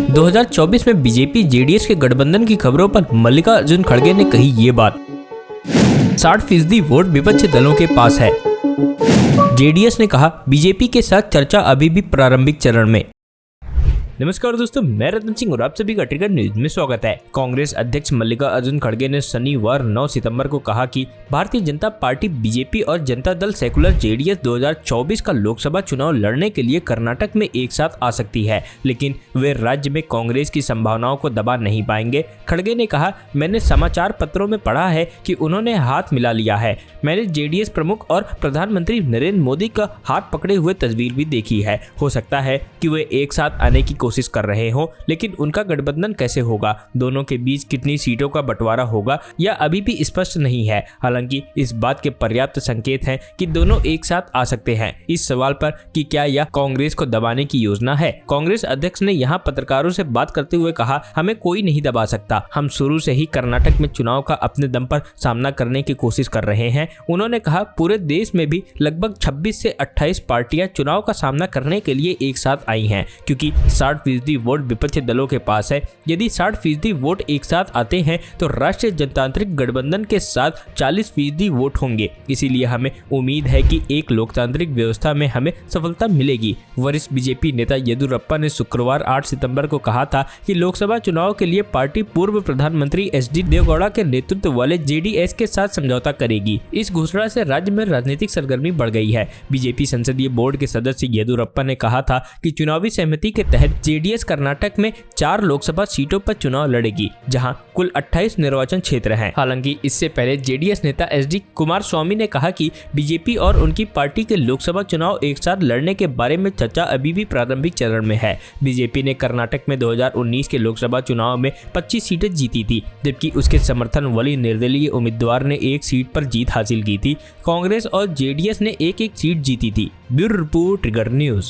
2024 में BJP JDS के गठबंधन की खबरों पर मल्लिकार्जुन खड़गे ने कही ये बात। 60% वोट विपक्षी दलों के पास है। जेडीएस ने कहा बीजेपी के साथ चर्चा अभी भी प्रारंभिक चरण में। नमस्कार दोस्तों, मैं रतन सिंह और आप सभी का ट्रिगर न्यूज में स्वागत है। कांग्रेस अध्यक्ष मल्लिकार्जुन खड़गे ने शनिवार 9 सितंबर को कहा कि भारतीय जनता पार्टी बीजेपी और जनता दल सेकुलर जेडीएस 2024 का लोकसभा चुनाव लड़ने के लिए कर्नाटक में एक साथ आ सकती है, लेकिन वे राज्य में कांग्रेस की संभावनाओं को दबा नहीं पाएंगे। खड़गे ने कहा, मैंने समाचार पत्रों में पढ़ा है कि उन्होंने हाथ मिला लिया है। मैंने जेडीएस प्रमुख और प्रधानमंत्री नरेंद्र मोदी का हाथ पकड़े हुए तस्वीर भी देखी है। हो सकता है कि वे एक साथ आने की कोशिश कर रहे हो, लेकिन उनका गठबंधन कैसे होगा, दोनों के बीच कितनी सीटों का बंटवारा होगा, यह अभी भी स्पष्ट नहीं है। हालांकि इस बात के पर्याप्त संकेत हैं कि दोनों एक साथ आ सकते हैं। इस सवाल पर कि क्या यह कांग्रेस को दबाने की योजना है, कांग्रेस अध्यक्ष ने यहां पत्रकारों से बात करते हुए कहा, हमें कोई नहीं दबा सकता। हम शुरू से ही कर्नाटक में चुनाव का अपने दम पर सामना करने की कोशिश कर रहे हैं। उन्होंने कहा, पूरे देश में भी लगभग 26 से 28 पार्टियां चुनाव का सामना करने के लिए एक साथ आई हैं, क्योंकि 60% वोट विपक्षी दलों के पास है। यदि 60% वोट एक साथ आते हैं तो राष्ट्रीय जनतांत्रिक गठबंधन के साथ 40% वोट होंगे। इसीलिए हमें उम्मीद है कि एक लोकतांत्रिक व्यवस्था में हमें सफलता मिलेगी। वरिष्ठ बीजेपी नेता येदियुरप्पा ने शुक्रवार 8 सितंबर को कहा था कि लोकसभा चुनाव के लिए पार्टी पूर्व प्रधानमंत्री एचडी देवेगौड़ा के नेतृत्व वाले जेडीएस के साथ समझौता करेगी। इस घोषणा से राज्य में राजनीतिक सरगर्मी बढ़ गई है। बीजेपी संसदीय बोर्ड के सदस्य येदियुरप्पा ने कहा था कि चुनावी सहमति के तहत जेडीएस कर्नाटक में 4 लोकसभा सीटों पर चुनाव लड़ेगी, जहां कुल 28 निर्वाचन क्षेत्र हैं। हालांकि इससे पहले जेडीएस नेता एचडी कुमारस्वामी ने कहा कि बीजेपी और उनकी पार्टी के लोकसभा चुनाव एक साथ लड़ने के बारे में चर्चा अभी भी प्रारंभिक चरण में है। बीजेपी ने कर्नाटक में 2019 के लोकसभा चुनाव में 25 सीटें जीती थी, जबकि उसके समर्थन वाली निर्दलीय उम्मीदवार ने 1 सीट पर जीत हासिल की थी। कांग्रेस और जेडीएस ने एक सीट जीती थी। Bureau report, trigger news.